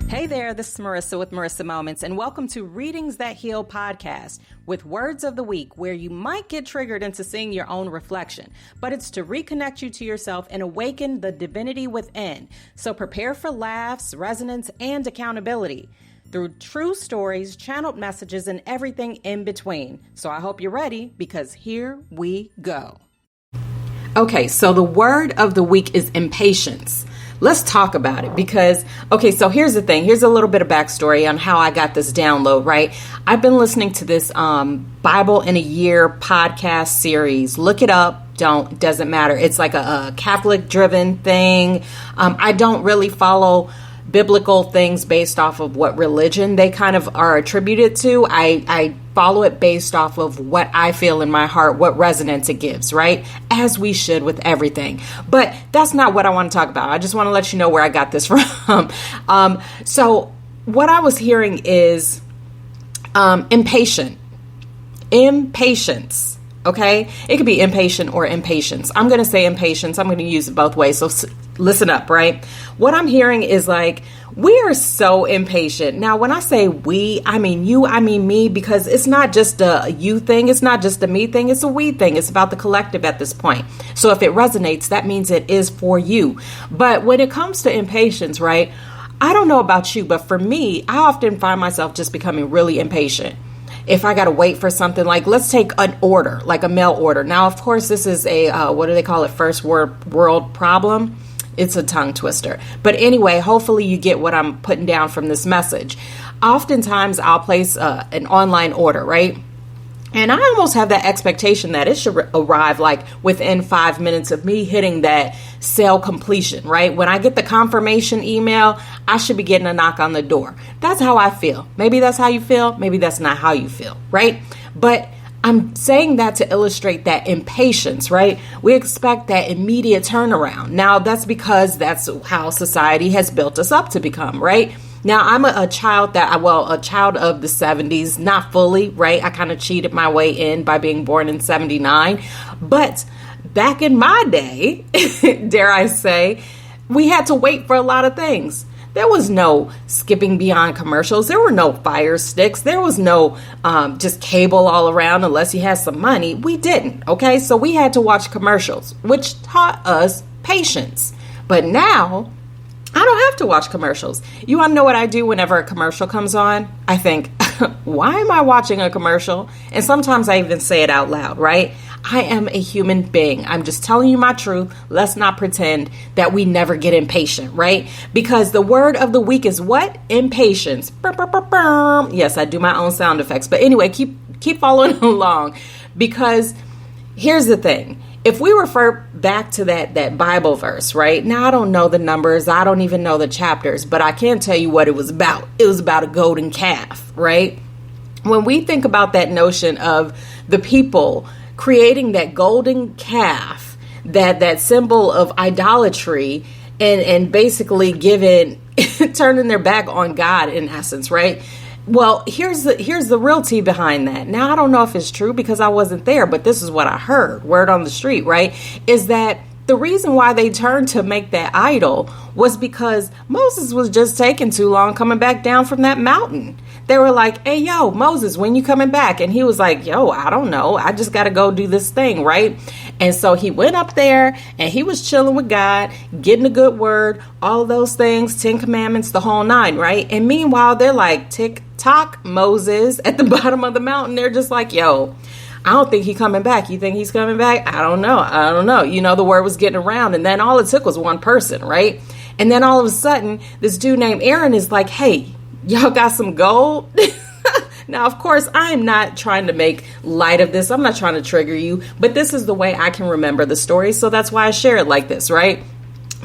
Hey there, this is Marissa with Marissa Moments, and welcome to Readings That Heal podcast with words of the week, where you might get triggered into seeing your own reflection, but it's to reconnect you to yourself and awaken the divinity within. So prepare for laughs, resonance, and accountability through true stories, channeled messages, and everything in between. So I hope you're ready, because here we go. Okay, so the word of the week is impatience. Let's talk about it because, so here's the thing. Here's a little bit of backstory on how I got this download, right? I've been listening to this Bible in a Year podcast series. Look it up. Doesn't matter. It's like a Catholic driven thing. I don't really follow biblical things based off of what religion they kind of are attributed to. I follow it based off of what I feel in my heart, what resonance it gives, right? As we should with everything. But that's not what I want to talk about. I just want to let you know where I got this from. So what I was hearing is impatience. Okay? It could be impatient or impatience. I'm going to say impatience. I'm going to use it both ways. So listen up, right? What I'm hearing is like, we are so impatient. Now, when I say we, I mean you, I mean me, because it's not just a you thing. It's not just a me thing. It's a we thing. It's about the collective at this point. So if it resonates, that means it is for you. But when it comes to impatience, right? I don't know about you, but for me, I often find myself just becoming really impatient. If I got to wait for something, like let's take an order, like a mail order. Now, of course, this is a, what do they call it? First world problem. It's a tongue twister. But anyway, hopefully you get what I'm putting down from this message. Oftentimes I'll place an online order, right? And I almost have that expectation that it should arrive like within 5 minutes of me hitting that sale completion, right? When I get the confirmation email, I should be getting a knock on the door. That's how I feel. Maybe that's how you feel. Maybe that's not how you feel, right? But I'm saying that to illustrate that impatience, right? We expect that immediate turnaround. Now, that's because that's how society has built us up to become, right? Now, I'm a child a child of the 70s, not fully, right? I kind of cheated my way in by being born in 79. But back in my day, dare I say, we had to wait for a lot of things. There was no skipping beyond commercials. There were no fire sticks. There was no just cable all around unless you had some money. We didn't, okay? So we had to watch commercials, which taught us patience. But now, I don't have to watch commercials. You want to know what I do whenever a commercial comes on? I think, why am I watching a commercial? And sometimes I even say it out loud, right? I am a human being. I'm just telling you my truth. Let's not pretend that we never get impatient, right? Because the word of the week is what? Impatience. Burr, burr, burr, burr. Yes, I do my own sound effects. But anyway, keep following along, because here's the thing. If we refer back to that Bible verse, right? Now, I don't know the numbers. I don't even know the chapters, but I can tell you what it was about. It was about a golden calf, right? When we think about that notion of the people creating that golden calf, that symbol of idolatry, and basically turning their back on God in essence, right? Well, here's the real tea behind that. Now, I don't know if it's true because I wasn't there, but this is what I heard, word on the street, right? Is that the reason why they turned to make that idol was because Moses was just taking too long coming back down from that mountain. They were like, hey, yo, Moses, when you coming back? And he was like, yo, I don't know. I just got to go do this thing, right? And so he went up there and he was chilling with God, getting a good word, all of those things, 10 commandments, the whole nine, right? And meanwhile, they're like, tick-tock, Moses at the bottom of the mountain. They're just like, yo, I don't think he's coming back. You think he's coming back? I don't know. You know, the word was getting around. And then all it took was one person, right? And then all of a sudden, this dude named Aaron is like, hey, y'all got some gold? Now, of course, I am not trying to make light of this. I'm not trying to trigger you, but this is the way I can remember the story. So that's why I share it like this, right?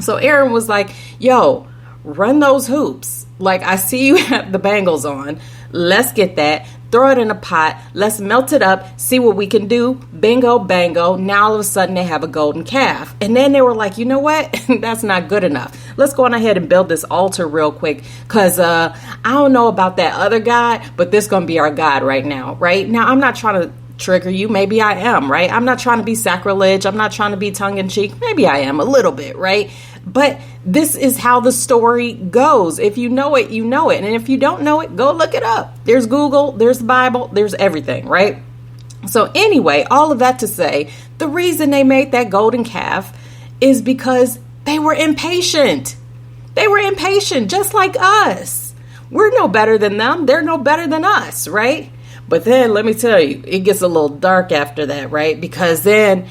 So Aaron was like, yo, run those hoops. Like, I see you have the bangles on. Let's get that. Throw it in a pot. Let's melt it up. See what we can do. Bingo, bango. Now all of a sudden they have a golden calf. And then they were like, you know what? That's not good enough. Let's go on ahead and build this altar real quick. Because I don't know about that other God, but this is going to be our God right now. Right? Now, I'm not trying to trigger you. Maybe I am, right? I'm not trying to be sacrilege. I'm not trying to be tongue in cheek. Maybe I am a little bit, right? But this is how the story goes. If you know it, you know it. And if you don't know it, go look it up. There's Google, there's the Bible, there's everything, right? So anyway, all of that to say, the reason they made that golden calf is because they were impatient. They were impatient, just like us. We're no better than them. They're no better than us, right? But then let me tell you, it gets a little dark after that, right? Because then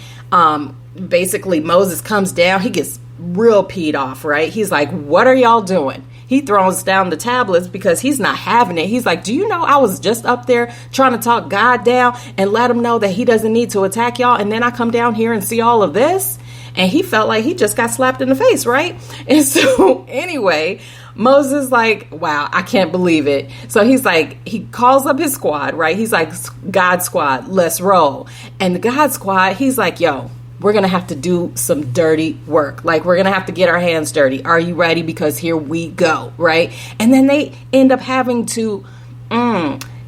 basically Moses comes down. He gets real peed off, right? He's like, what are y'all doing? He throws down the tablets because he's not having it. He's like, do you know I was just up there trying to talk God down and let him know that he doesn't need to attack y'all? And then I come down here and see all of this. And he felt like he just got slapped in the face, right? And so anyway, Moses like, wow, I can't believe it. So he's like, he calls up his squad, right? He's like, God squad, let's roll. And the God squad, he's like, yo, we're going to have to do some dirty work. Like, we're going to have to get our hands dirty. Are you ready? Because here we go, right? And then they end up having to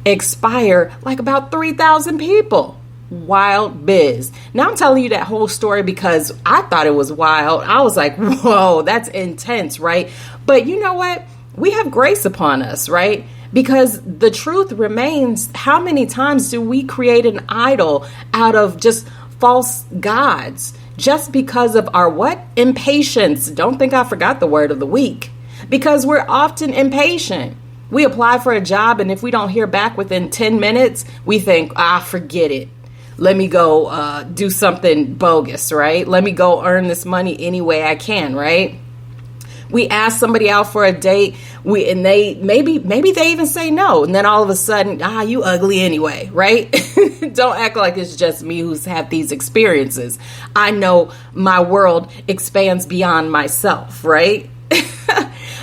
expire like about 3,000 people. Wild biz. Now I'm telling you that whole story because I thought it was wild. I was like, whoa, that's intense, right? But you know what? We have grace upon us, right? Because the truth remains, how many times do we create an idol out of just false gods just because of our what? Impatience. Don't think I forgot the word of the week. Because we're often impatient. We apply for a job, and if we don't hear back within 10 minutes, we think, forget it. Let me go do something bogus, right? Let me go earn this money any way I can, right? We ask somebody out for a date, and they maybe they even say no, and then all of a sudden, you ugly anyway, right? Don't act like it's just me who's had these experiences. I know my world expands beyond myself, right?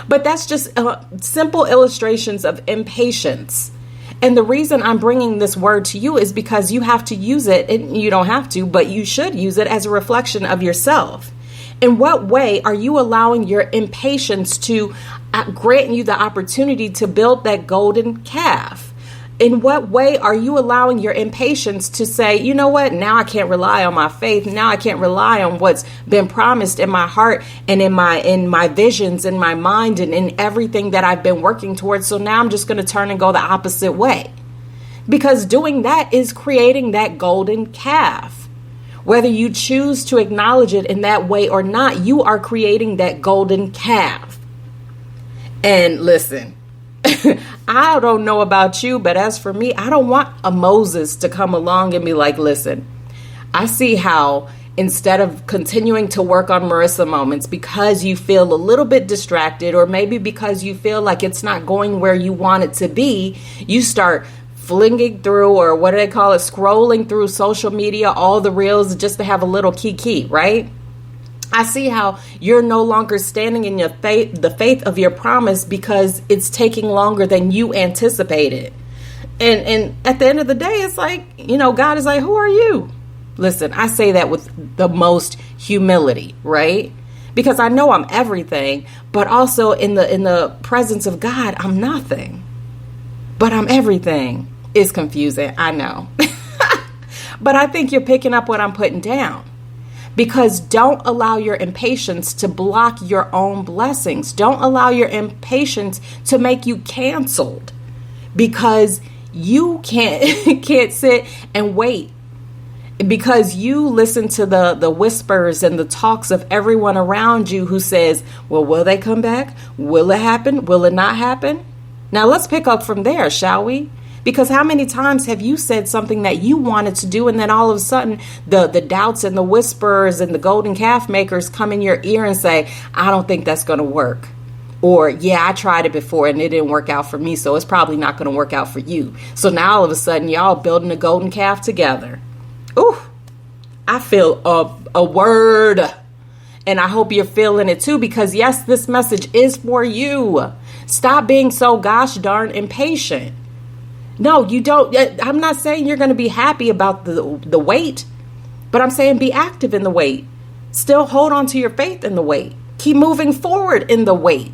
But that's just simple illustrations of impatience. And the reason I'm bringing this word to you is because you have to use it, and you don't have to, but you should use it as a reflection of yourself. In what way are you allowing your impatience to grant you the opportunity to build that golden calf? In what way are you allowing your impatience to say, you know what, now I can't rely on my faith. Now I can't rely on what's been promised in my heart and in my visions, in my mind, and in everything that I've been working towards. So now I'm just going to turn and go the opposite way. Because doing that is creating that golden calf. Whether you choose to acknowledge it in that way or not, you are creating that golden calf. And listen, I don't know about you, but as for me, I don't want a Moses to come along and be like, listen, I see how instead of continuing to work on Marissa moments because you feel a little bit distracted, or maybe because you feel like it's not going where you want it to be, you start flinging through, or what do they call it, scrolling through social media, all the reels just to have a little kiki, right? I see how you're no longer standing in your faith, the faith of your promise, because it's taking longer than you anticipated. And at the end of the day, it's like, God is like, who are you? Listen, I say that with the most humility, right? Because I know I'm everything, but also in the presence of God, I'm nothing. But I'm everything. It's confusing, I know. But I think you're picking up what I'm putting down. Because don't allow your impatience to block your own blessings. Don't allow your impatience to make you canceled. Because you can't sit and wait. Because you listen to the whispers and the talks of everyone around you who says, well, will they come back? Will it happen? Will it not happen? Now let's pick up from there, shall we? Because how many times have you said something that you wanted to do, and then all of a sudden the doubts and the whispers and the golden calf makers come in your ear and say, I don't think that's going to work. Or, yeah, I tried it before and it didn't work out for me, so it's probably not going to work out for you. So now all of a sudden y'all building a golden calf together. Ooh, I feel a word. And I hope you're feeling it too, because yes, this message is for you. Stop being so gosh darn impatient. No, you don't. I'm not saying you're going to be happy about the wait, but I'm saying be active in the wait. Still hold on to your faith in the wait. Keep moving forward in the wait.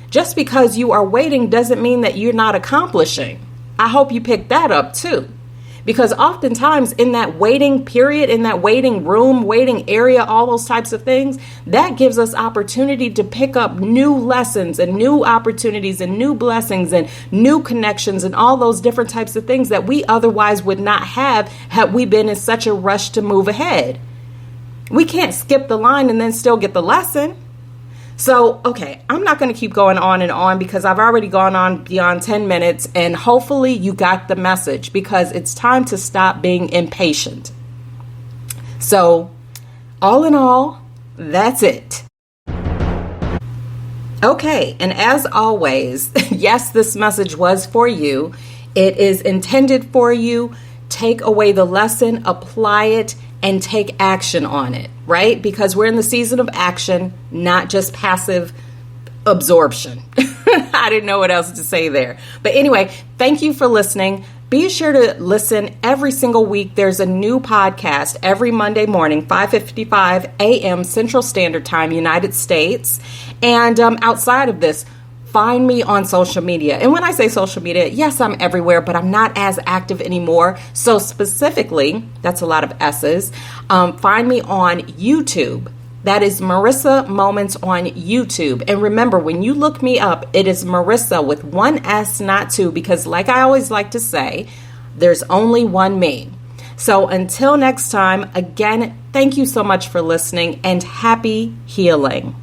Just because you are waiting doesn't mean that you're not accomplishing. I hope you pick that up too. Because oftentimes in that waiting period, in that waiting room, waiting area, all those types of things, that gives us opportunity to pick up new lessons and new opportunities and new blessings and new connections and all those different types of things that we otherwise would not have had we been in such a rush to move ahead. We can't skip the line and then still get the lesson. So, okay, I'm not going to keep going on and on because I've already gone on beyond 10 minutes, and hopefully you got the message, because it's time to stop being impatient. So, all in all, that's it. Okay, and as always, yes, this message was for you. It is intended for you. Take away the lesson, apply it, and take action on it, right? Because we're in the season of action, not just passive absorption. I didn't know what else to say there. But anyway, thank you for listening. Be sure to listen every single week. There's a new podcast every Monday morning, 5:55 a.m. Central Standard Time, United States. And outside of this, find me on social media. And when I say social media, yes, I'm everywhere, but I'm not as active anymore. So specifically, that's a lot of S's, find me on YouTube. That is Marissa Moments on YouTube. And remember, when you look me up, it is Marissa with one S, not two, because like I always like to say, there's only one me. So until next time, again, thank you so much for listening, and happy healing.